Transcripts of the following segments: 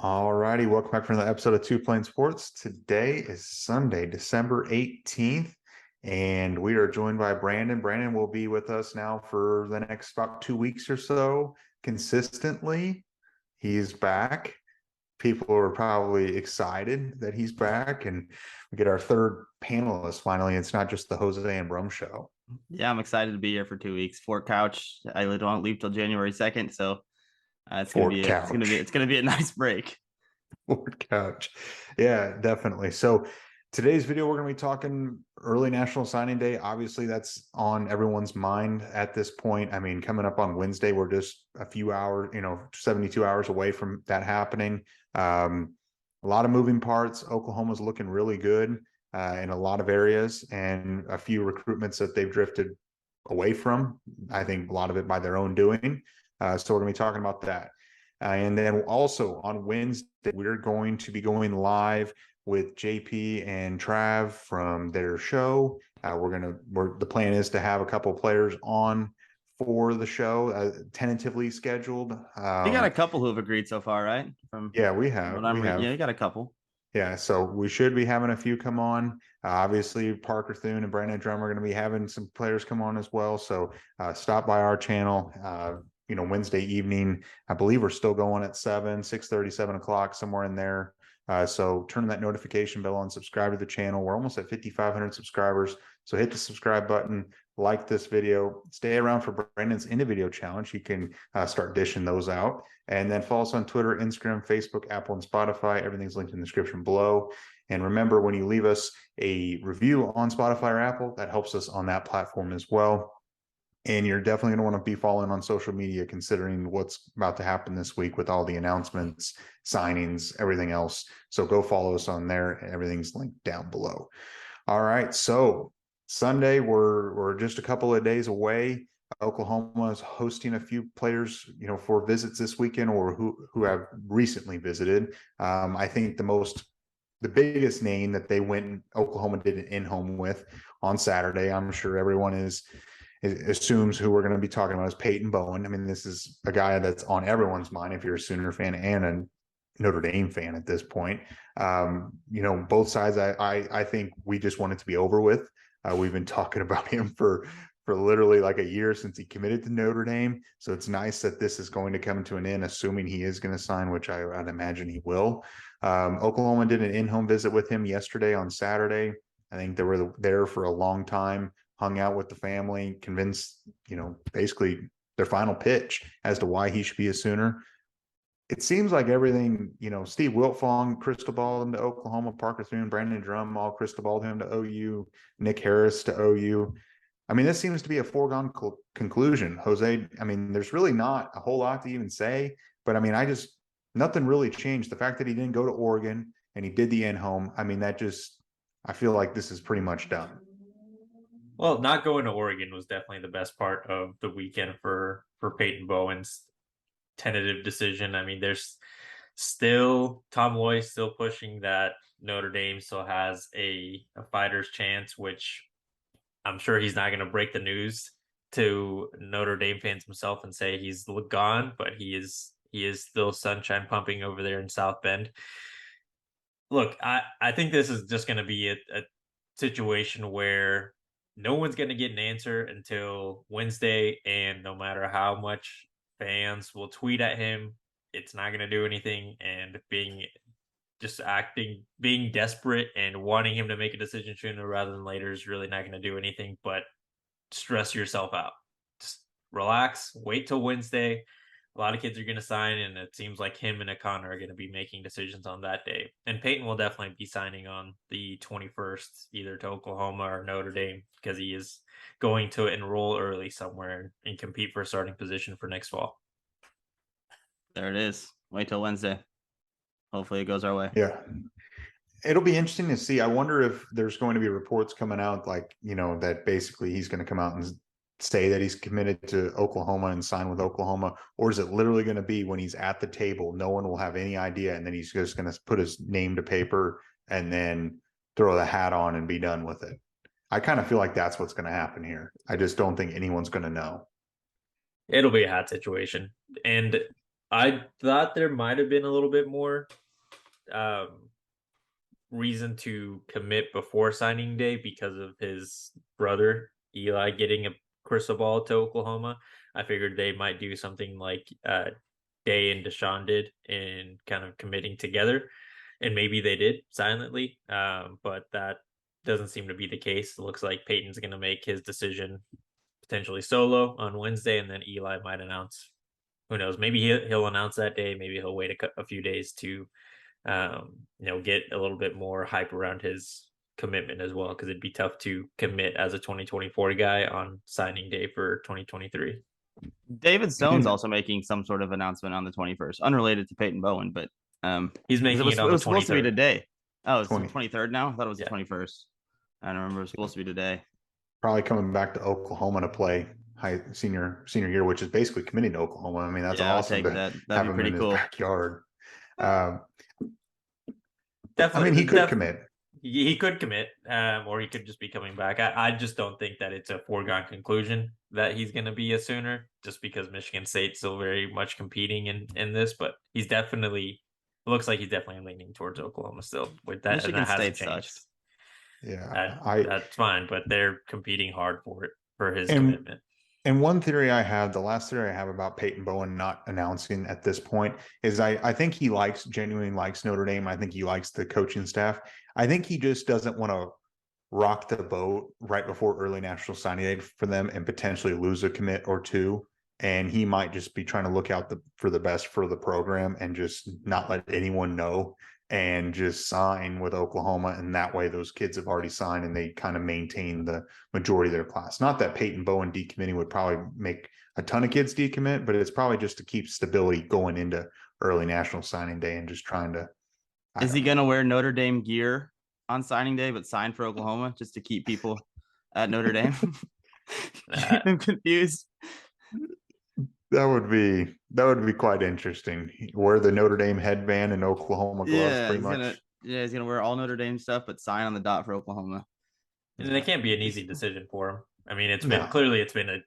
All righty, welcome back for another episode of Two Plane Sports. Today is Sunday, December 18th, and we are joined by Brandon. Brandon will be with us now for the next about 2 weeks or so consistently. He's back. People are probably excited that he's back, and we get our third panelist finally. It's not just the Jose and Brum show. Yeah, I'm excited to be here for 2 weeks. Fort Couch. I don't leave till January 2nd, so it's gonna Fort be a nice break. Fort Couch. Yeah, definitely. So today's video, we're going to be talking early National Signing Day. Obviously, that's on everyone's mind at this point. I mean, coming up on Wednesday, we're just a few hours, 72 hours away from that happening. A lot of moving parts. Oklahoma's looking really good in a lot of areas, and a few recruitments that they've drifted away from. I think a lot of it by their own doing. So we're going to be talking about that. And then also on Wednesday, we're going to be going live with JP and Trav from their show. The plan is to have a couple of players on for the show, tentatively scheduled. You got a couple who have agreed so far, right? Yeah, we have. Yeah, you got a couple. Yeah, so we should be having a few come on. Obviously, Parker Thune and Brandon Drum are going to be having some players come on as well. So stop by our channel. Wednesday evening. I believe we're still going at 6:30, 7 o'clock, somewhere in there. So turn that notification bell on, subscribe to the channel. We're almost at 5,500 subscribers. So hit the subscribe button, like this video, stay around for Brandon's end of video challenge. You can start dishing those out. And then follow us on Twitter, Instagram, Facebook, Apple, and Spotify. Everything's linked in the description below. And remember, when you leave us a review on Spotify or Apple, that helps us on that platform as well. And you're definitely going to want to be following on social media, considering what's about to happen this week with all the announcements, signings, everything else. So go follow us on there. Everything's linked down below. All right. So Sunday, we're just a couple of days away. Oklahoma is hosting a few players, for visits this weekend, or who have recently visited. I think the biggest name that Oklahoma did an in-home with on Saturday. I'm sure everyone assumes who we're going to be talking about is Peyton Bowen. I mean, this is a guy that's on everyone's mind if you're a Sooner fan and a Notre Dame fan at this point. Both sides, I think we just want it to be over with. We've been talking about him for literally like a year since he committed to Notre Dame. So it's nice that this is going to come to an end, assuming he is going to sign, which I'd imagine he will. Oklahoma did an in-home visit with him yesterday on Saturday. I think they were there for a long time, hung out with the family, convinced, basically their final pitch as to why he should be a Sooner. It seems like everything, Steve Wiltfong crystal balled him to Oklahoma, Parker Thune, Brandon Drum all crystal balled him to OU, Nick Harris to OU. I mean, this seems to be a foregone conclusion. Jose, I mean, there's really not a whole lot to even say, but I mean, nothing really changed. The fact that he didn't go to Oregon and he did the in-home, I mean, I feel like this is pretty much done. Well, not going to Oregon was definitely the best part of the weekend for Peyton Bowen's tentative decision. I mean, there's still Tom Loy still pushing that Notre Dame still has a fighter's chance, which I'm sure he's not going to break the news to Notre Dame fans himself and say he's gone, but he is still sunshine pumping over there in South Bend. Look, I think this is just going to be a situation where no one's going to get an answer until Wednesday, and no matter how much fans will tweet at him, it's not going to do anything. And being desperate and wanting him to make a decision sooner rather than later is really not going to do anything but stress yourself out. Just relax, wait till Wednesday. A lot of kids are going to sign, and it seems like him and Akon are going to be making decisions on that day. And Peyton will definitely be signing on the 21st, either to Oklahoma or Notre Dame, because he is going to enroll early somewhere and compete for a starting position for next fall. There it is. Wait till Wednesday. Hopefully it goes our way. Yeah. It'll be interesting to see. I wonder if there's going to be reports coming out that basically he's going to come out and say that he's committed to Oklahoma and sign with Oklahoma, or is it literally going to be when he's at the table, no one will have any idea, and then he's just going to put his name to paper and then throw the hat on and be done with it? I kind of feel like that's what's going to happen here. I just don't think anyone's going to know. It'll be a hat situation. And I thought there might have been a little bit more reason to commit before signing day because of his brother Eli getting a crystal ball to Oklahoma. I figured they might do something like Day and Deshaun did in kind of committing together, and maybe they did silently, but that doesn't seem to be the case. It looks like Peyton's going to make his decision potentially solo on Wednesday, and then Eli might announce. Who knows? Maybe he'll announce that day. Maybe he'll wait a few days to get a little bit more hype around his commitment as well, because it'd be tough to commit as a 2024 guy on signing day for 2023. David Stone's also making some sort of announcement on the 21st, unrelated to Peyton Bowen, but he's making it on it the was supposed to be 23rd. today. Oh, it's 20. the 23rd now? I thought it was the 21st. I don't remember. It was supposed to be today. Probably coming back to Oklahoma to play senior year, which is basically committing to Oklahoma. I mean, that's awesome to That'd have be him pretty in cool. his backyard. Definitely, I mean, he could commit. He could commit, or he could just be coming back. I just don't think that it's a foregone conclusion that he's going to be a Sooner, just because Michigan State's still very much competing in this. But he's definitely looks like he's definitely leaning towards Oklahoma still. With that, Michigan and that State hasn't changed. sucks. Yeah, that's fine, but they're competing hard for his and, commitment. And one theory I have, the last theory I have about Peyton Bowen not announcing at this point is I think he genuinely likes Notre Dame. I think he likes the coaching staff. I think he just doesn't want to rock the boat right before early national signing day for them and potentially lose a commit or two. And he might just be trying to look out for the best for the program and just not let anyone know and just sign with Oklahoma. And that way those kids have already signed and they kind of maintain the majority of their class. Not that Peyton Bowen decommitting would probably make a ton of kids decommit, but it's probably just to keep stability going into early national signing day and just trying to. Is he going to wear Notre Dame gear on signing day, but sign for Oklahoma just to keep people at Notre Dame? Keep them confused. That would be quite interesting. Wear the Notre Dame headband and Oklahoma gloves, pretty much. He's gonna wear all Notre Dame stuff, but sign on the dot for Oklahoma. And it can't be an easy decision for him. I mean, it's been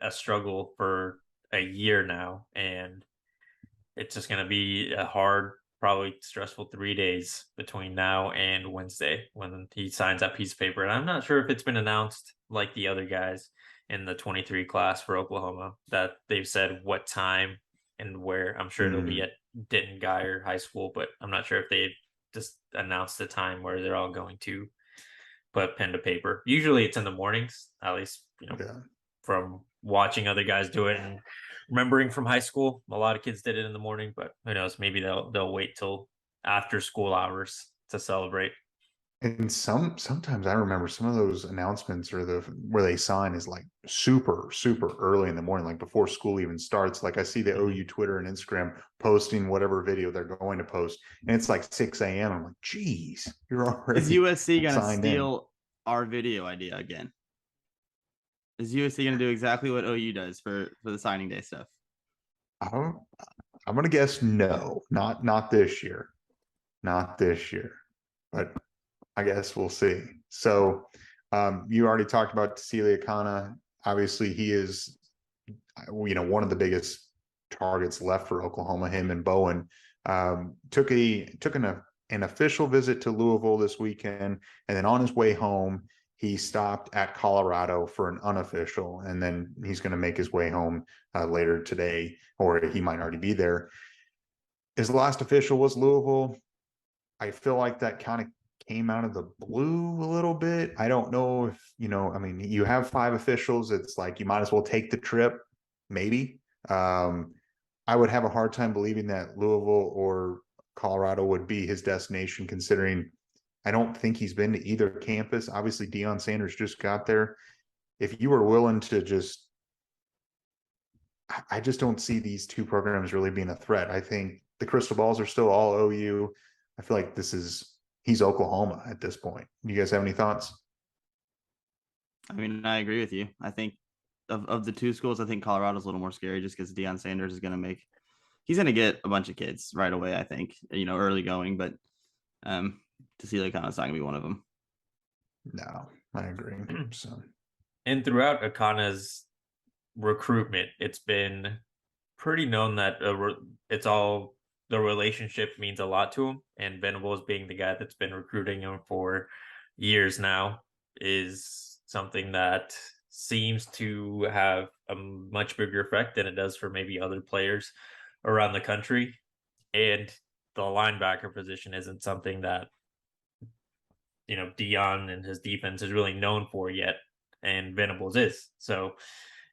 a struggle for a year now, and it's just going to be a hard, probably stressful 3 days between now and Wednesday when he signs that piece of paper. And I'm not sure if it's been announced like the other guys in the 23 class for Oklahoma that they've said what time and where. I'm sure it'll be at Denton Guyer High School, but I'm not sure if they just announced the time where they're all going to put pen to paper. Usually it's in the mornings, at least, from watching other guys do it and remembering from high school. A lot of kids did it in the morning, but who knows, maybe they'll wait till after school hours to celebrate. And sometimes I remember some of those announcements or where they sign is like super early in the morning, like before school even starts. Like I see the OU Twitter and Instagram posting whatever video they're going to post, and it's like 6 a.m. I'm like, geez, you're already. Is USC going to steal our video idea again? Is USC going to do exactly what OU does for the signing day stuff? I'm going to guess no, not this year, but I guess we'll see. So you already talked about Celia Kana. Obviously, he is, one of the biggest targets left for Oklahoma. Him and Bowen took an official visit to Louisville this weekend, and then on his way home, he stopped at Colorado for an unofficial, and then he's going to make his way home later today, or he might already be there. His last official was Louisville. I feel like that kind of came out of the blue a little bit. I don't know if, you have 5 officials. It's like, you might as well take the trip, maybe. I would have a hard time believing that Louisville or Colorado would be his destination, considering I don't think he's been to either campus. Obviously, Deion Sanders just got there. If you were willing to I just don't see these two programs really being a threat. I think the crystal balls are still all OU. I feel like he's Oklahoma at this point. Do you guys have any thoughts? I mean, I agree with you. I think of the two schools, I think Colorado's a little more scary just because Deion Sanders is going to he's going to get a bunch of kids right away, I think, early going, but to see Akana's not going to be one of them. No, I agree. So, and throughout Akana's recruitment, it's been pretty known that it's all the relationship means a lot to him, and Venables being the guy that's been recruiting him for years now is something that seems to have a much bigger effect than it does for maybe other players around the country. And the linebacker position isn't something that Dion and his defense is really known for yet, and Venables is. So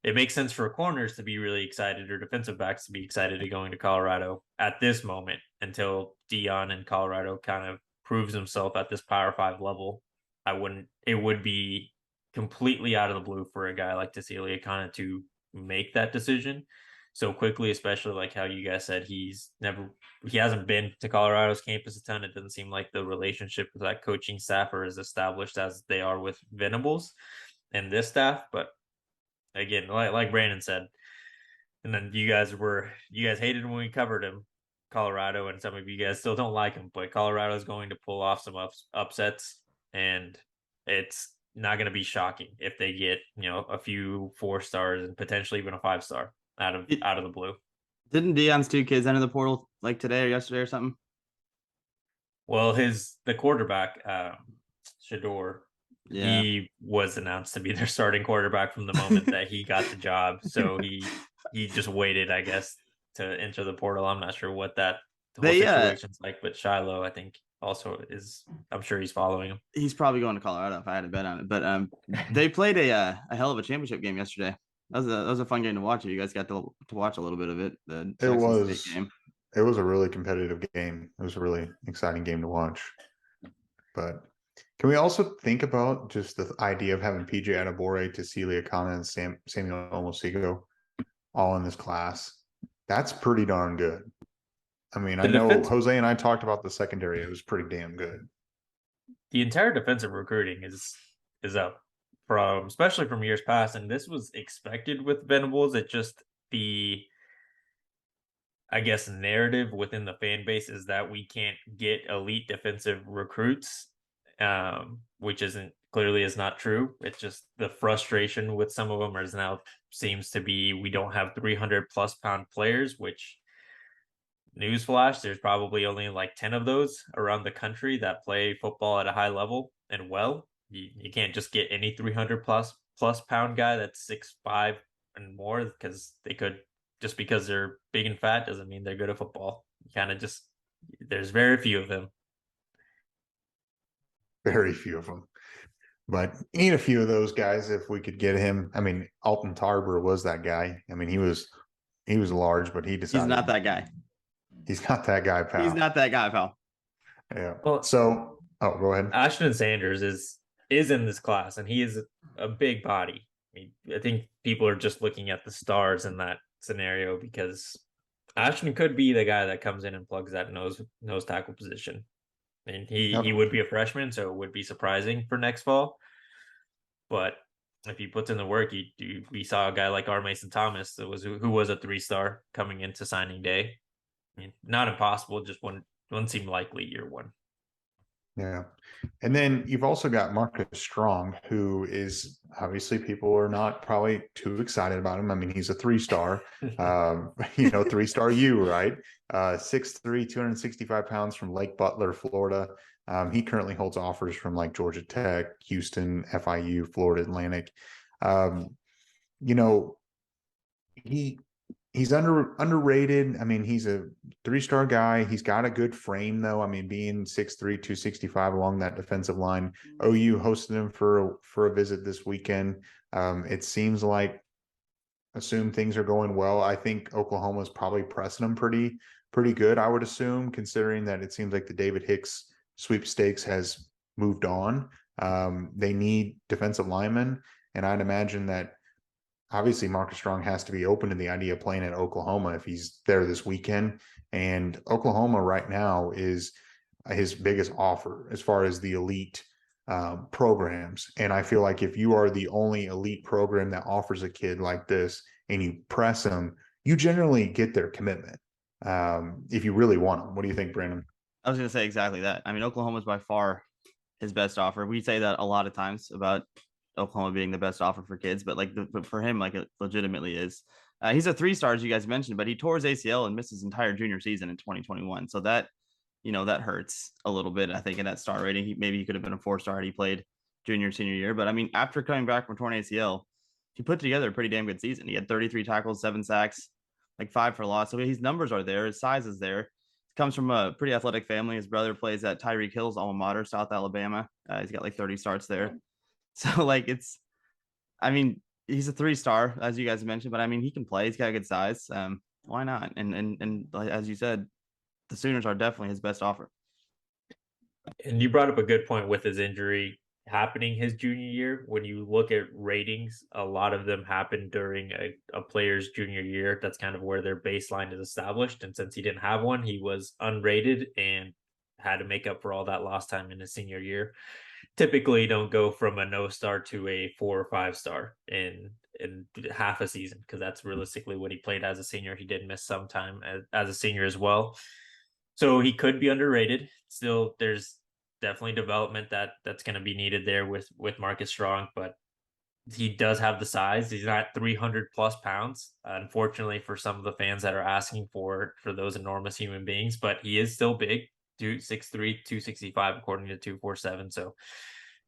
it makes sense for corners to be really excited or defensive backs to be excited to going to Colorado at this moment until Dion in Colorado kind of proves himself at this Power 5 level. It would be completely out of the blue for a guy like Cecilia kind of to make that decision so quickly, especially like how you guys said he hasn't been to Colorado's campus a ton. It doesn't seem like the relationship with that coaching staff are as established as they are with Venables and this staff. But again, like Brandon said, and then you guys hated when we covered him, Colorado, and some of you guys still don't like him, but Colorado is going to pull off some upsets, and it's not going to be shocking if they get a few 4 stars and potentially even a 5-star out of the blue. Didn't Dion's 2 kids enter the portal like today or yesterday or something? Well, the quarterback, Shador, he was announced to be their starting quarterback from the moment that he got the job. So he just waited, I guess, to enter the portal. I'm not sure what that whole situation's like, but Shiloh, I think, also is. I'm sure he's following him. He's probably going to Colorado if I had to bet on it. But they played a hell of a championship game yesterday. That was a fun game to watch. If you guys got to watch a little bit of it, the Texas State game. It was a really competitive game. It was a really exciting game to watch. But can we also think about just the idea of having PJ Adebore, Cecilia Kana, and Samuel Omosigo all in this class? That's pretty darn good. I mean, I know Jose and I talked about the secondary. It was pretty damn good. The entire defensive recruiting is up especially from years past, and this was expected with Venables. It just I guess narrative within the fan base is that we can't get elite defensive recruits, which is not true. It's just the frustration with some of them seems to be we don't have 300 plus pound players, which newsflash, there's probably only like 10 of those around the country that play football at a high level and well. You can't just get any 300 plus pound guy that's 6'5" and more because they could. Just because they're big and fat doesn't mean they're good at football. There's very few of them. Very few of them. But need a few of those guys if we could get him. I mean, Alton Tarver was that guy. I mean, he was large, but he decided he's not that guy. He's not that guy, pal. He's not that guy, pal. Yeah. Well, so go ahead. Ashton Sanders is in this class, and he is a big body. I think people are just looking at the stars in that scenario because Ashton could be the guy that comes in and plugs that nose tackle position. I mean, he would be a freshman, so it would be surprising for next fall. But if he puts in the work, we saw a guy like R. Mason Thomas who was a 3-star coming into signing day. I mean, not impossible, just wouldn't seem likely year one. Yeah. And then you've also got Marcus Strong, who is obviously people are not probably too excited about him. I mean, he's a 3-star, 3-star U, right? 6'3", 265 pounds from Lake Butler, Florida. He currently holds offers from like Georgia Tech, Houston, FIU, Florida Atlantic. He's underrated. I mean, he's a 3-star guy. He's got a good frame, though. I mean, being 6'3", 265 along that defensive line. OU hosted him for a visit this weekend. It seems like, assume things are going well. I think Oklahoma's probably pressing him pretty good, I would assume, considering that it seems like the David Hicks sweepstakes has moved on. They need defensive linemen, and I'd imagine that obviously Marcus Strong has to be open to the idea of playing at Oklahoma if he's there this weekend. And Oklahoma right now is his biggest offer as far as the elite programs. And I feel like if you are the only elite program that offers a kid like this and you press them, you generally get their commitment if you really want them. What do you think, Brandon? I was going to say exactly that. I mean, Oklahoma is by far his best offer. We say that a lot of times about Oklahoma being the best offer for kids, but for him, like it legitimately is. He's a 3-star, as you guys mentioned, but he tore his ACL and missed his entire junior season in 2021. So that, that hurts a little bit, I think, in that star rating. Maybe he could have been a 4-star had he played senior year. But I mean, after coming back from torn ACL, he put together a pretty damn good season. He had 33 tackles, 7 sacks, like 5 for loss. So his numbers are there. His size is there. He comes from a pretty athletic family. His brother plays at Tyreek Hill's alma mater, South Alabama. He's got like 30 starts there. So like I mean, he's a 3-star, as you guys mentioned, but I mean, he can play. He's got a good size. Why not? And as you said, the Sooners are definitely his best offer. And you brought up a good point with his injury happening his junior year. When you look at ratings, a lot of them happen during a player's junior year. That's kind of where their baseline is established. And since he didn't have one, he was unrated and had to make up for all that lost time in his senior year. Typically, don't go from a no star to a 4 or 5-star in half a season, because that's realistically what he played as a senior. He did miss some time as a senior as well. So he could be underrated. Still, there's definitely development that's going to be needed there with Marcus Strong, but he does have the size. He's not 300 plus pounds, unfortunately, for some of the fans that are asking for those enormous human beings, but he is still big, 6'3", 265, according to 247. So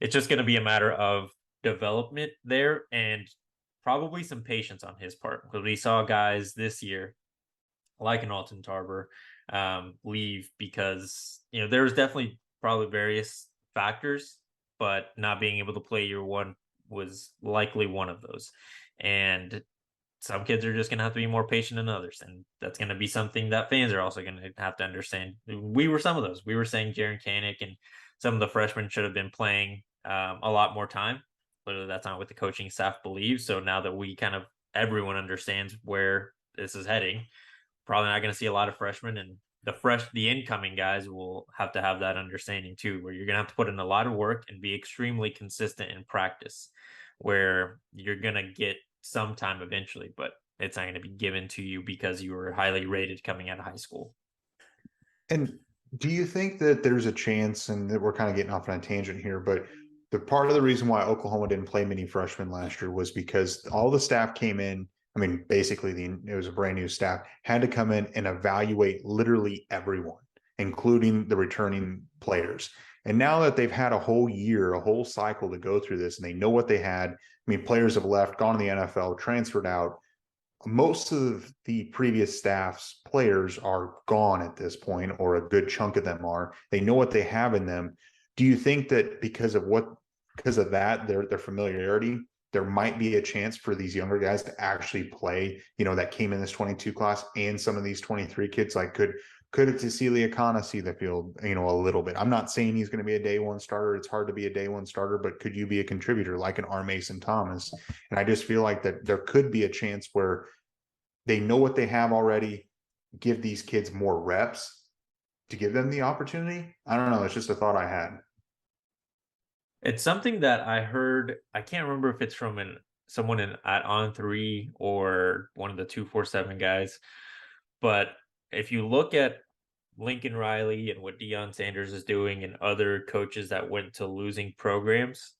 it's just going to be a matter of development there and probably some patience on his part, because we saw guys this year like an Alton Tarver leave because there's definitely probably various factors, but not being able to play year one was likely one of those. And some kids are just going to have to be more patient than others, and that's going to be something that fans are also going to have to understand. We were some of those. We were saying Jaren Kanik and some of the freshmen should have been playing a lot more time. Clearly, that's not what the coaching staff believes. So now that everyone understands where this is heading, probably not going to see a lot of freshmen, and the incoming guys will have to have that understanding too, where you're going to have to put in a lot of work and be extremely consistent in practice, where you're going to get some time eventually, but it's not going to be given to you because you were highly rated coming out of high school. And do you think that there's a chance, and that we're kind of getting off on a tangent here, but the part of the reason why Oklahoma didn't play many freshmen last year was because all the staff came in. I mean, basically, it was a brand new staff, had to come in and evaluate literally everyone, including the returning players. And now that they've had a whole year, a whole cycle to go through this, and they know what they had. I mean, players have left, gone to the NFL, transferred out. Most of the previous staff's players are gone at this point, or a good chunk of them are. They know what they have in them. Do you think that because of that, their familiarity, there might be a chance for these younger guys to actually play, that came in this 22 class, and some of these 23 kids, like could Cecilia Kana see the field, a little bit? I'm not saying he's going to be a day one starter. It's hard to be a day one starter, but could you be a contributor like an R. Mason Thomas? And I just feel like that there could be a chance where they know what they have already, give these kids more reps to give them the opportunity. I don't know. It's just a thought I had. It's something that I heard. I can't remember if it's from someone at On3 or one of the 247 guys. But if you look at Lincoln Riley and what Deion Sanders is doing and other coaches that went to losing programs,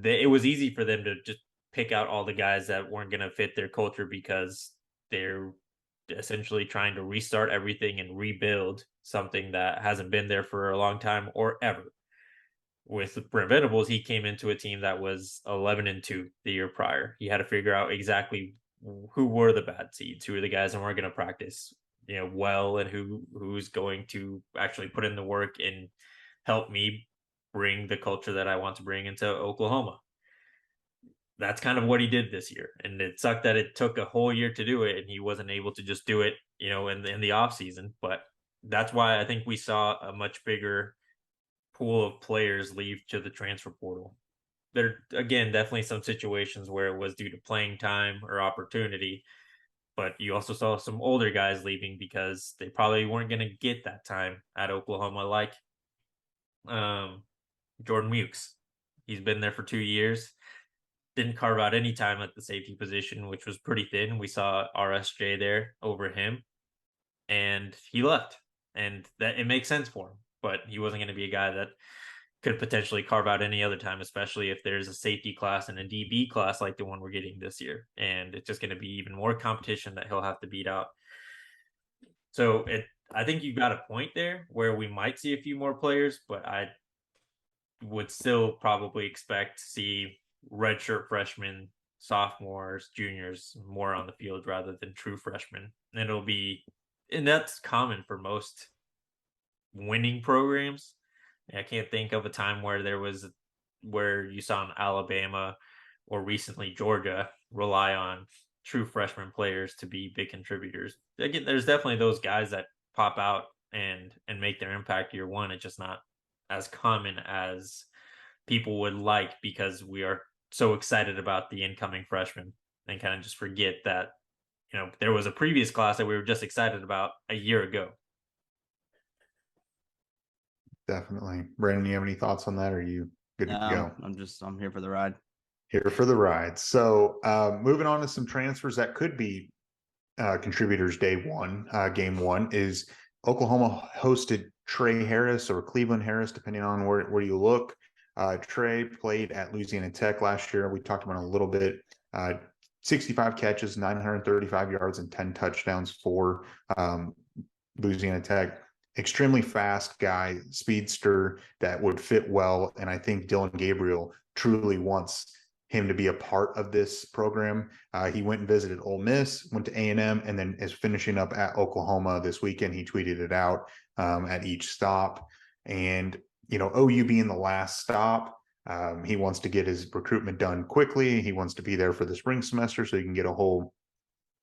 it was easy for them to just pick out all the guys that weren't going to fit their culture, because they're essentially trying to restart everything and rebuild something that hasn't been there for a long time or ever. With Brent Venables, he came into a team that was 11-2 the year prior. He had to figure out exactly who were the bad seeds, who are the guys that weren't going to practice, well, and who's going to actually put in the work and help me bring the culture that I want to bring into Oklahoma. That's kind of what he did this year. And it sucked that it took a whole year to do it, and he wasn't able to just do it, in the off season. But that's why I think we saw a much bigger pool of players leave to the transfer portal. There, again, definitely some situations where it was due to playing time or opportunity, but you also saw some older guys leaving because they probably weren't going to get that time at Oklahoma, like Jordan Mukes. He's been there for 2 years, didn't carve out any time at the safety position, which was pretty thin. We saw RSJ there over him, and he left, and that it makes sense for him. But he wasn't going to be a guy that could potentially carve out any other time, especially if there's a safety class and a DB class like the one we're getting this year. And it's just going to be even more competition that he'll have to beat out. So I think you've got a point there where we might see a few more players, but I would still probably expect to see redshirt freshmen, sophomores, juniors more on the field rather than true freshmen. And that's common for most winning programs. I can't think of a time where you saw an Alabama or recently Georgia rely on true freshman players to be big contributors. Again, there's definitely those guys that pop out and make their impact year one. It's just not as common as people would like, because we are so excited about the incoming freshmen and kind of just forget that, there was a previous class that we were just excited about a year ago. Definitely. Brandon, you have any thoughts on that? Or are you good to go? I'm here for the ride. Here for the ride. So moving on to some transfers that could be contributors day one. Game one is Oklahoma hosted Trey Harris or Cleveland Harris, depending on where you look. Trey played at Louisiana Tech last year. We talked about it a little bit. 65 catches, 935 yards, and 10 touchdowns for Louisiana Tech. Extremely fast guy, speedster that would fit well. And I think Dylan Gabriel truly wants him to be a part of this program. He went and visited Ole Miss, went to A&M, and then is finishing up at Oklahoma this weekend. He tweeted it out at each stop. And, OU being the last stop, he wants to get his recruitment done quickly. He wants to be there for the spring semester so he can get a whole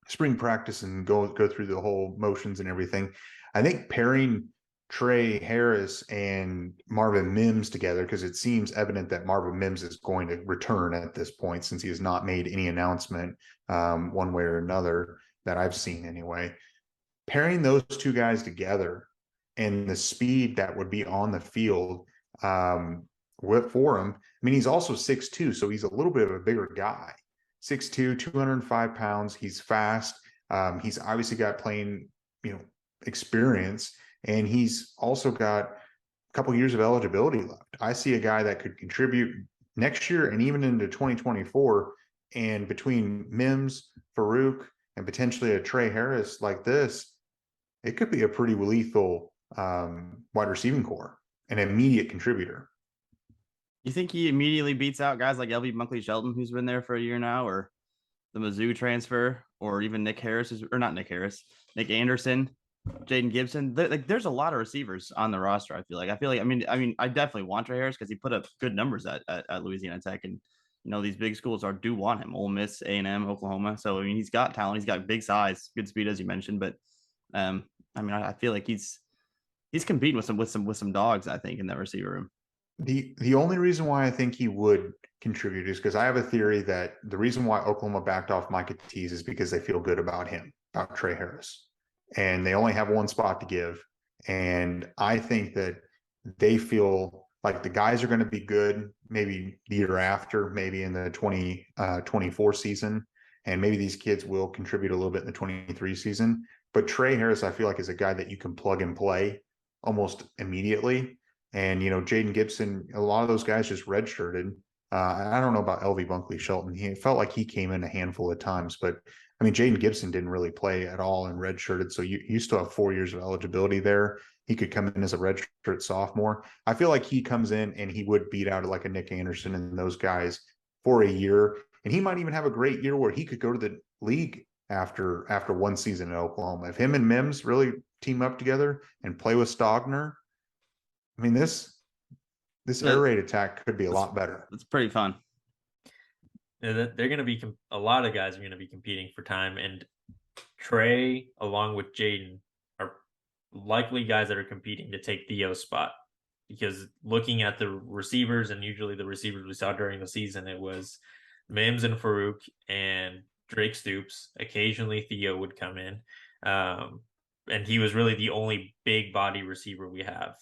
spring practice and go through the whole motions and everything. I think pairing Trey Harris and Marvin Mims together, because it seems evident that Marvin Mims is going to return at this point, since he has not made any announcement one way or another that I've seen anyway. Pairing those two guys together and the speed that would be on the field for him. I mean, he's also 6'2", so he's a little bit of a bigger guy. 6'2", 205 pounds. He's fast. He's obviously got playing, experience, and he's also got a couple years of eligibility left. I see a guy that could contribute next year and even into 2024. And between Mims, Farouk, and potentially a Trey Harris like this, it could be a pretty lethal wide receiving core, an immediate contributor. You think he immediately beats out guys like LV Bunkley Shelton, who's been there for a year now, or the Mizzou transfer, or even Nick Anderson, Jaden Gibson? There's a lot of receivers on the roster. I feel like, I definitely want Trey Harris because he put up good numbers at Louisiana Tech, and these big schools do want him. Ole Miss, A&M, Oklahoma. So he's got talent. He's got big size, good speed, as you mentioned. But I feel like he's competing with some dogs, I think, in that receiver room. The only reason why I think he would contribute is because I have a theory that the reason why Oklahoma backed off Micah Tease is because they feel good about him, about Trey Harris. And they only have one spot to give. And I think that they feel like the guys are going to be good maybe the year after, maybe in the 2024 season. And maybe these kids will contribute a little bit in the 23 season. But Trey Harris, I feel like, is a guy that you can plug and play almost immediately. And, Jaden Gibson, a lot of those guys just redshirted. I don't know about LV Bunkley Shelton. He felt like he came in a handful of times, but Jaden Gibson didn't really play at all and redshirted. So you still have 4 years of eligibility there. He could come in as a redshirt sophomore. I feel like he comes in and he would beat out like a Nick Anderson and those guys for a year. And he might even have a great year where he could go to the league after one season in Oklahoma. If him and Mims really team up together and play with Stogner, this air raid attack could be a lot better. It's pretty fun. They're going to be a lot of guys are going to be competing for time, and Trey, along with Jaden, are likely guys that are competing to take Theo's spot. Because looking at the receivers, and usually the receivers we saw during the season, it was Mims and Farouk and Drake Stoops. Occasionally Theo would come in, and he was really the only big body receiver we have.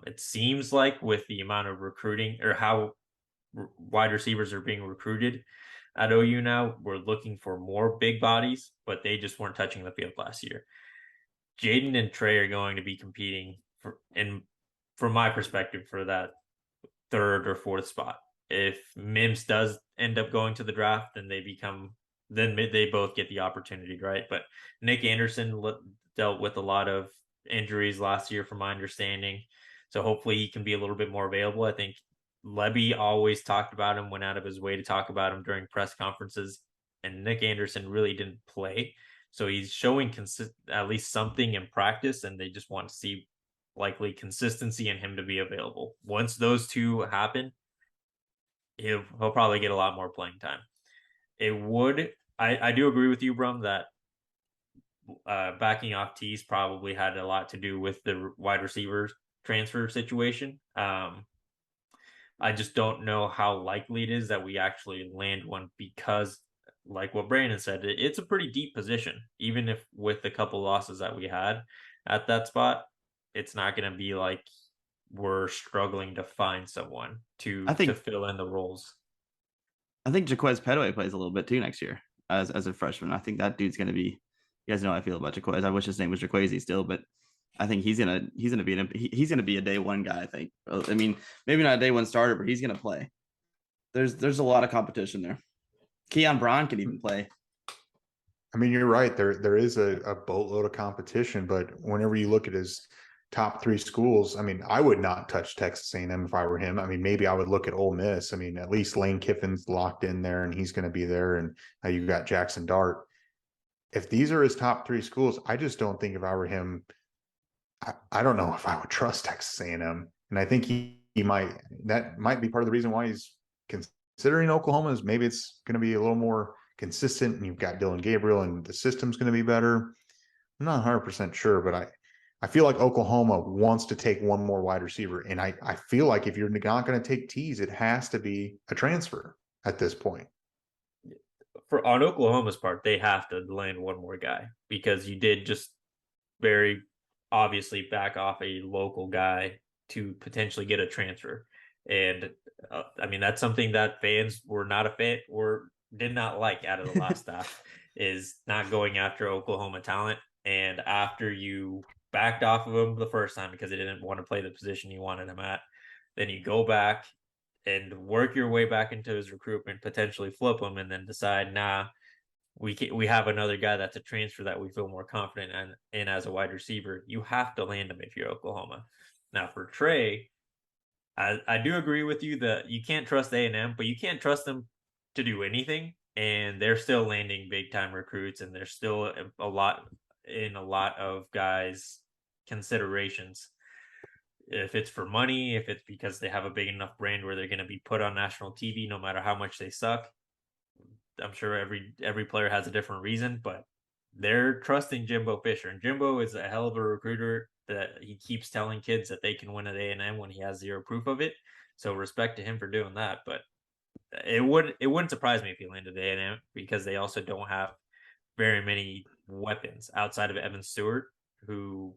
It seems like with the amount of recruiting or how wide receivers are being recruited at OU now, we're looking for more big bodies, but they just weren't touching the field last year. Jaden and Trey are going to be competing from my perspective, for that third or fourth spot. If Mims does end up going to the draft, then they both get the opportunity, right? But Nick Anderson dealt with a lot of injuries last year, from my understanding. So hopefully he can be a little bit more available. I think Levy always talked about him, went out of his way to talk about him during press conferences, and Nick Anderson really didn't play. So he's showing at least something in practice, and they just want to see likely consistency in him to be available. Once those two happen, he'll probably get a lot more playing time. I do agree with you, Brum, that backing off Tease probably had a lot to do with the wide receiver transfer situation. I just don't know how likely it is that we actually land one, because like what Brandon said, it's a pretty deep position. Even if with a couple losses that we had at that spot, it's not going to be like we're struggling to find someone to fill in the roles. I think Jaquez Petaway plays a little bit too next year as a freshman. I think that dude's going to be. You guys know how I feel about Jaquez. I wish his name was Jaquazi still, but I think he's gonna be a day one guy. I think. I mean, maybe not a day one starter, but he's gonna play. There's a lot of competition there. Keon Braun can even play. I mean, you're right. There is a boatload of competition, but whenever you look at his top 3 schools, I mean, I would not touch Texas A&M if I were him. I mean, maybe I would look at Ole Miss. I mean, at least Lane Kiffin's locked in there, and he's going to be there. And you got Jackson Dart. If these are his top 3 schools, I just don't think if I were him, I don't know if I would trust Texas A&M. And I think he might. That might be part of the reason why he's considering Oklahoma, is maybe it's going to be a little more consistent, and you've got Dylan Gabriel, and the system's going to be better. I'm not 100% sure, but I feel like Oklahoma wants to take one more wide receiver, and I feel like if you're not going to take Tease, it has to be a transfer at this point. On Oklahoma's part, they have to land one more guy, because you did just very obviously back off a local guy to potentially get a transfer. And I mean, that's something that fans were not a fan or did not like out of the last staff, is not going after Oklahoma talent. And after you backed off of him the first time because he didn't want to play the position you wanted him at, then you go back and work your way back into his recruitment, potentially flip him, and then decide, nah, we have another guy that's a transfer that we feel more confident in as a wide receiver. You have to land him if you're Oklahoma. Now for Trey, I do agree with you that you can't trust A&M, but you can't trust them to do anything. And they're still landing big time recruits, and there's still a lot of guys' considerations. If it's for money, if it's because they have a big enough brand where they're going to be put on national TV no matter how much they suck. I'm sure every player has a different reason, but they're trusting Jimbo Fisher, and Jimbo is a hell of a recruiter that he keeps telling kids that they can win at A&M when he has zero proof of it. So respect to him for doing that. But it wouldn't surprise me if he landed at A&M, because they also don't have very many weapons outside of Evan Stewart, who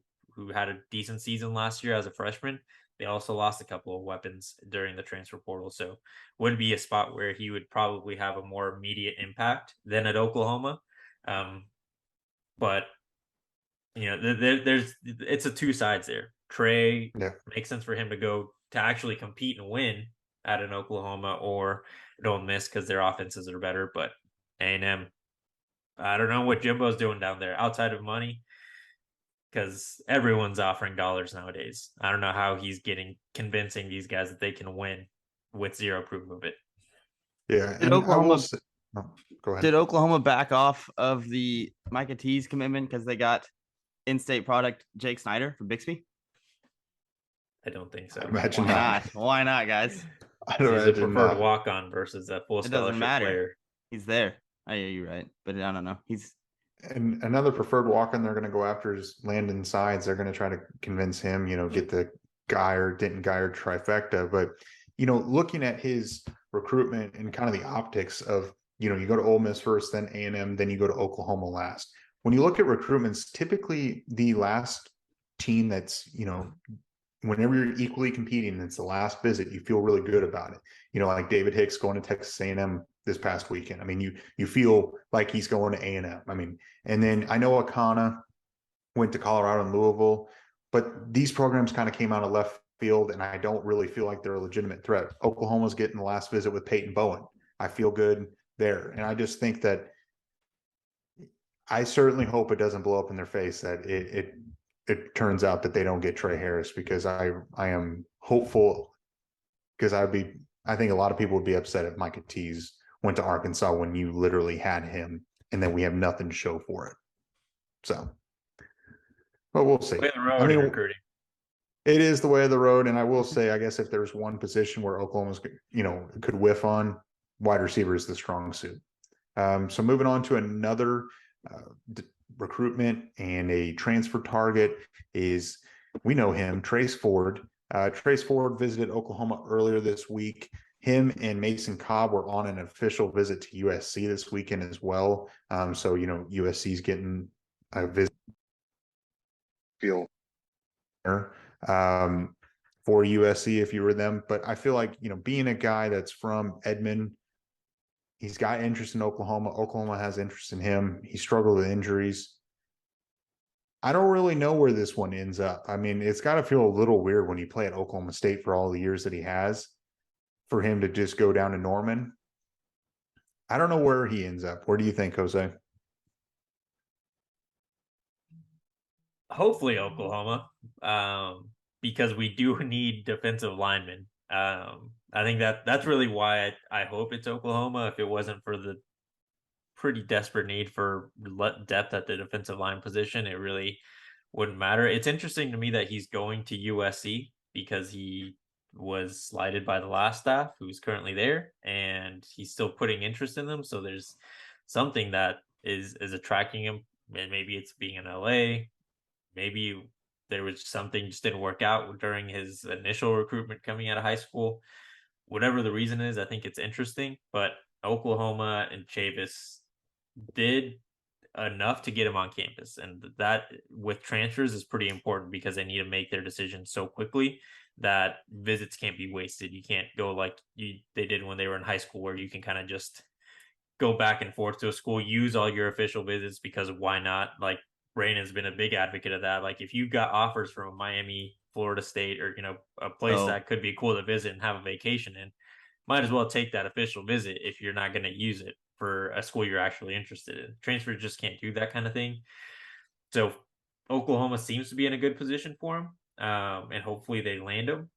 had a decent season last year as a freshman. They also lost a couple of weapons during the transfer portal, so would be a spot where he would probably have a more immediate impact than at Oklahoma. But you know, it's a two sides there. Trey makes sense for him to go to actually compete and win at an Oklahoma or don't miss because their offenses are better. But A&M, I don't know what Jimbo's doing down there outside of money, because everyone's offering dollars nowadays. I don't know how he's convincing these guys that they can win with zero proof of it. Yeah. Did Oklahoma go ahead. Did Oklahoma back off of the Micah Tease commitment because they got in-state product Jake Snyder from Bixby? I don't think so. Imagine Why not, guys? He's a preferred walk-on versus a full scholarship player. He's there. Oh, yeah, you're right. But I don't know. And another preferred walk-on they're going to go after is Landon Sides. They're going to try to convince him, get the Denton Geyer trifecta. But, looking at his recruitment and kind of the optics of, you go to Ole Miss first, then A&M, then you go to Oklahoma last. When you look at recruitments, typically the last team that's, whenever you're equally competing, it's the last visit, you feel really good about it. Like David Hicks going to Texas A&M this past weekend. I mean, you feel like he's going to A&M. I mean, and then I know Akana went to Colorado and Louisville, but these programs kind of came out of left field, and I don't really feel like they're a legitimate threat. Oklahoma's getting the last visit with Peyton Bowen. I feel good there. And I just think that I certainly hope it doesn't blow up in their face that it turns out that they don't get Trey Harris, because I am hopeful, because I think a lot of people would be upset if Micah Tease went to Arkansas when you literally had him and then we have nothing to show for it. So, but we'll see. Way of the road I mean, in recruiting. it is the way of the road. And I will say, I guess if there's one position where Oklahoma's, could whiff on, wide receiver is the strong suit. So moving on to another recruitment and a transfer target is, we know him, Trace Ford. Trace Ford visited Oklahoma earlier this week. Him and Mason Cobb were on an official visit to USC this weekend as well. So, USC's getting a visit feel for USC if you were them. But I feel like, being a guy that's from Edmond, he's got interest in Oklahoma. Oklahoma has interest in him. He struggled with injuries. I don't really know where this one ends up. I mean, it's got to feel a little weird when you play at Oklahoma State for all the years that he has, for him to just go down to Norman. I don't know where he ends up. Where do you think, Jose? Hopefully Oklahoma, because we do need defensive linemen. I think that's really why I hope it's Oklahoma. If it wasn't for the pretty desperate need for depth at the defensive line position, it really wouldn't matter. It's interesting to me that he's going to USC because he was slighted by the last staff who's currently there, and he's still putting interest in them. So there's something that is attracting him. And maybe it's being in LA. Maybe there was something just didn't work out during his initial recruitment coming out of high school. Whatever the reason is, I think it's interesting. But Oklahoma and Chavis did enough to get him on campus, and that with transfers is pretty important because they need to make their decisions so quickly that visits can't be wasted. You can't go like they did when they were in high school, where you can kind of just go back and forth to a school, use all your official visits, because why not? Like, Brandon's been a big advocate of that. Like, if you got offers from Miami, Florida State, or a place that could be cool to visit and have a vacation in, might as well take that official visit if you're not going to use it for a school you're actually interested in. Transfers just can't do that kind of thing. So Oklahoma seems to be in a good position for him, and hopefully they land him,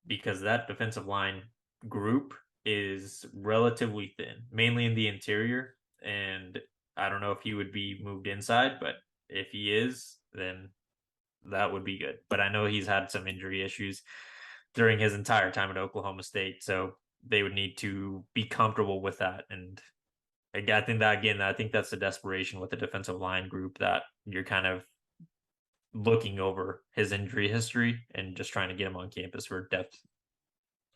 because that defensive line group is relatively thin, mainly in the interior. And I don't know if he would be moved inside, but if he is, then that would be good. But I know he's had some injury issues during his entire time at Oklahoma State, so they would need to be comfortable with that. And I think that's the desperation with the defensive line group, that you're kind of looking over his injury history and just trying to get him on campus for depth.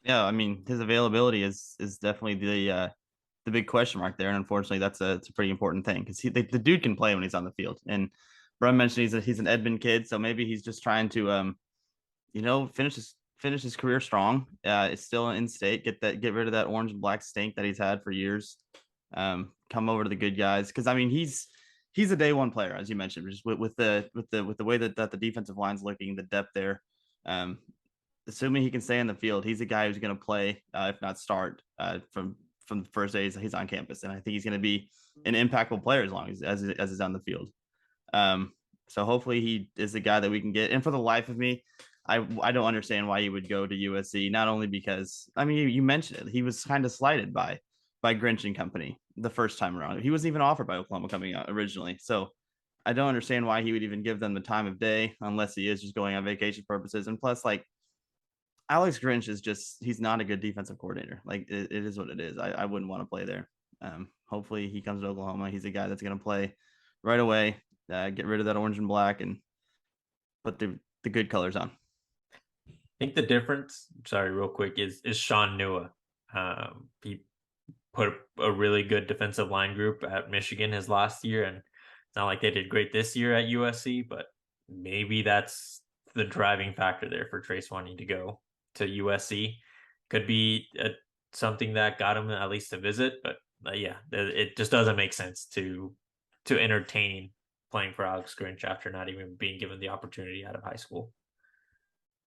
Yeah, I mean, his availability is definitely the big question mark there, and unfortunately, it's a pretty important thing, because the dude can play when he's on the field. And Brum mentioned he's an Edmond kid, so maybe he's just trying to finish his career strong. It's still in state. Get rid of that orange and black stink that he's had for years. Come over to the good guys, because I mean he's a day one player, as you mentioned, just with the way that the defensive line's looking, the depth there. Assuming he can stay in the field, he's a guy who's going to play, if not start, from the first day he's on campus, and I think he's going to be an impactful player as long as he's on the field. So hopefully he is the guy that we can get. And for the life of me, I don't understand why he would go to USC. Not only because, I mean, you mentioned it, he was kind of slighted by Grinch and company the first time around. He wasn't even offered by Oklahoma coming out originally. So I don't understand why he would even give them the time of day, unless he is just going on vacation purposes. And plus, like, Alex Grinch is he's not a good defensive coordinator. Like, it is what it is. I wouldn't want to play there. Hopefully he comes to Oklahoma. He's a guy that's going to play right away, get rid of that orange and black, and put the good colors on. I think the difference, real quick, is Sean Nua. He put a really good defensive line group at Michigan his last year, and it's not like they did great this year at USC, but maybe that's the driving factor there for Trace wanting to go to USC. Could be something that got him at least to visit, but it just doesn't make sense to entertain playing for Alex Grinch after not even being given the opportunity out of high school.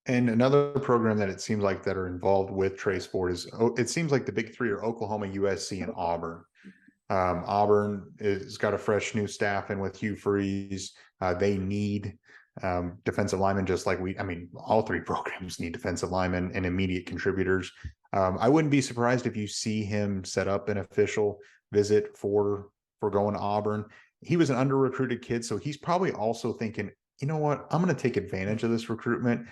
And another program that it seems like that are involved with Trace Ford is, it seems like the big three are Oklahoma, USC, and Auburn. Auburn has got a fresh new staff in with Hugh Freeze. They need defensive linemen, just like all three programs need defensive linemen and immediate contributors. I wouldn't be surprised if you see him set up an official visit for going to Auburn. He was an under recruited kid, so he's probably also thinking, you know what, I'm going to take advantage of this recruitment.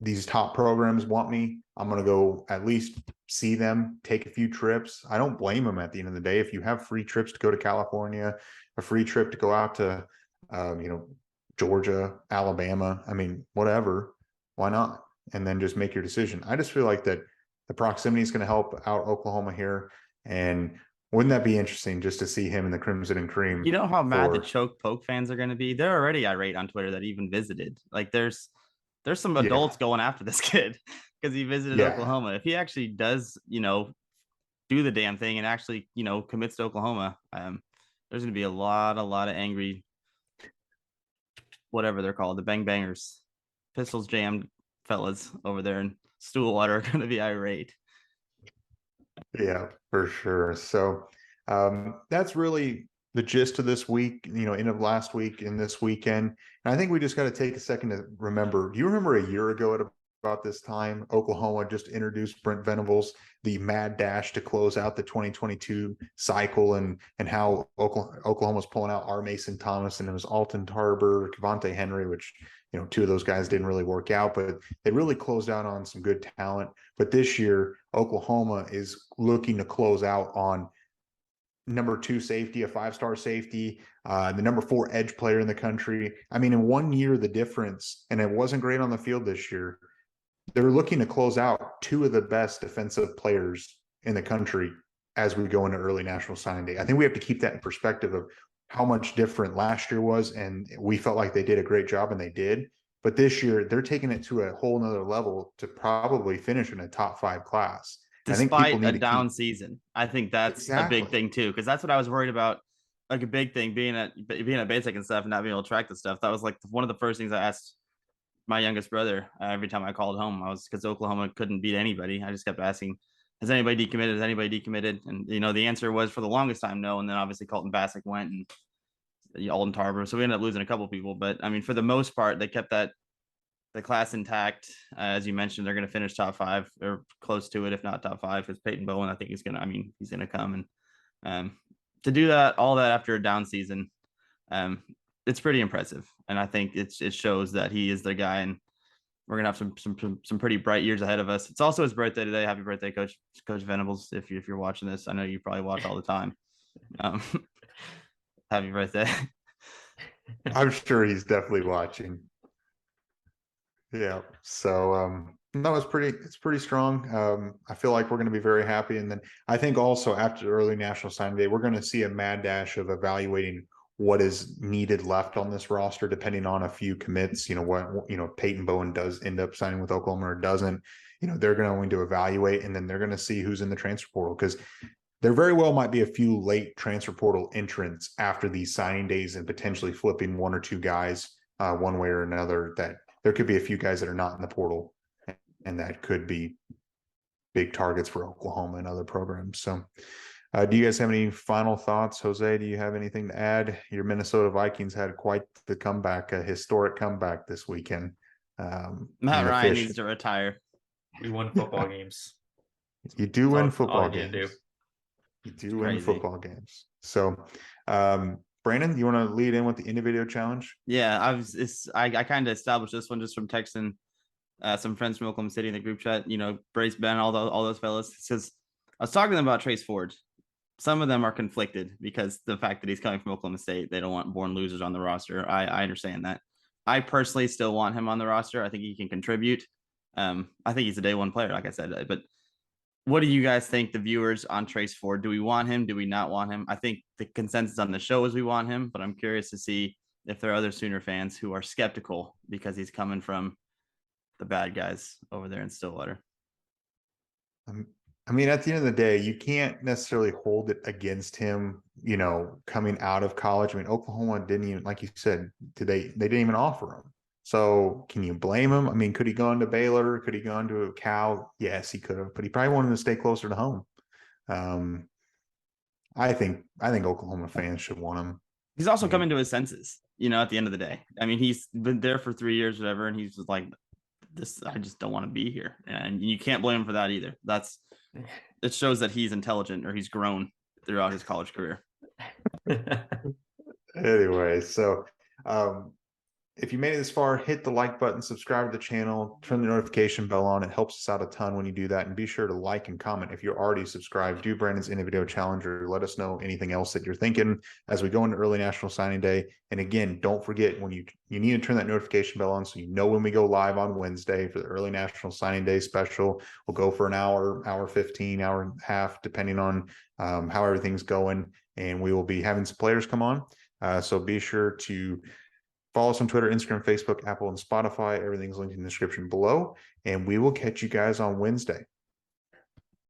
These top programs want me. I'm going to go at least see them, take a few trips. I don't blame them at the end of the day. If you have free trips to go to California, a free trip to go out to, Georgia, Alabama, whatever, why not? And then just make your decision. I just feel like that the proximity is going to help out Oklahoma here. And wouldn't that be interesting just to see him in the Crimson and Cream? You know how mad the choke poke fans are going to be? They're already irate on Twitter that even visited. Like there's some adults going after this kid because he visited Oklahoma. If he actually does, do the damn thing and actually, commits to Oklahoma, there's going to be a lot of angry, whatever they're called, the bang bangers, pistols jammed fellas over there in Stillwater are going to be irate. Yeah, for sure. So that's really the gist of this week, end of last week and this weekend. And I think we just got to take a second to remember. Do you remember a year ago at about this time, Oklahoma just introduced Brent Venables, the mad dash to close out the 2022 cycle, and how Oklahoma was pulling out R. Mason Thomas, and it was Alton Tarber, Cavante Henry, which, two of those guys didn't really work out, but they really closed out on some good talent. But this year, Oklahoma is looking to close out on number 2 safety, a 5-star safety, the number 4 edge player in the country. In 1 year, the difference, and it wasn't great on the field this year. They're looking to close out 2 of the best defensive players in the country as we go into early National Signing Day. I think we have to keep that in perspective of how much different last year was, and we felt like they did a great job, and they did. But this year, they're taking it to a whole nother level to probably finish in a top 5 class. Despite a down season. I think that's a big thing too, because that's what I was worried about. Like a big thing being at basic and stuff and not being able to track the stuff. That was like one of the first things I asked my youngest brother every time I called home. I was, because Oklahoma couldn't beat anybody. I just kept asking, has anybody decommitted? Has anybody decommitted? And the answer was for the longest time no. And then obviously Colton Bassick went, and Alton Tarver. So we ended up losing a couple people. But for the most part, they kept the class intact. As you mentioned, they're going to finish top 5 or close to it, if not top 5. Because Peyton Bowen, I think he's going to come, and to do that, all that after a down season, it's pretty impressive. And I think it shows that he is the guy, and we're gonna have some pretty bright years ahead of us. It's also his birthday today. Happy birthday, Coach Venables! If you're watching this, I know you probably watch all the time. Happy birthday! I'm sure he's definitely watching. Yeah. So no, it's pretty strong. I feel like we're going to be very happy. And then I think also after early National Signing Day, we're going to see a mad dash of evaluating what is needed left on this roster, depending on a few commits. What Peyton Bowen does end up signing with Oklahoma or doesn't. They're going to evaluate, and then they're going to see who's in the transfer portal, because there very well might be a few late transfer portal entrants after these signing days, and potentially flipping 1 or 2 guys one way or another. That there could be a few guys that are not in the portal, and that could be big targets for Oklahoma and other programs. So do you guys have any final thoughts? Jose, do you have anything to add? Your Minnesota Vikings had quite the comeback, a historic comeback this weekend. Matt Ryan needs to retire. We won football games. You do win football games. You do win football games. So Brandon, you want to lead in with the individual challenge? Yeah, I kind of established this one just from texting some friends from Oklahoma City in the group chat. Brace Ben, all those fellas. Because I was talking to them about Trace Ford. Some of them are conflicted because the fact that he's coming from Oklahoma State, they don't want born losers on the roster. I understand that. I personally still want him on the roster. I think he can contribute. I think he's a day 1 player, like I said. But what do you guys think, the viewers, on Trace Ford? Do we want him? Do we not want him? I think the consensus on the show is we want him, but I'm curious to see if there are other Sooner fans who are skeptical because he's coming from the bad guys over there in Stillwater. At the end of the day, you can't necessarily hold it against him, coming out of college. Oklahoma didn't even, like you said, they didn't even offer him. So can you blame him? I mean, could he gone to Baylor? Could he gone to Cal? Yes, he could have, but he probably wanted to stay closer to home. I think Oklahoma fans should want him. He's also coming to his senses, at the end of the day. I mean, he's been there for 3 years, whatever, and he's just like, this, I just don't want to be here. And you can't blame him for that either. It shows that he's intelligent, or he's grown throughout his college career. Anyway, so if you made it this far, hit the like button, subscribe to the channel, turn the notification bell on. It helps us out a ton when you do that. And be sure to like and comment if you're already subscribed. Do Brandon's in a video challenge, or let us know anything else that you're thinking as we go into early National Signing Day. And again, don't forget, when you need to turn that notification bell on so you know when we go live on Wednesday for the early National Signing Day special. We'll go for an hour 15, hour and a half, depending on how everything's going. And we will be having some players come on. So be sure to follow us on Twitter, Instagram, Facebook, Apple, and Spotify. Everything's linked in the description below. And we will catch you guys on Wednesday.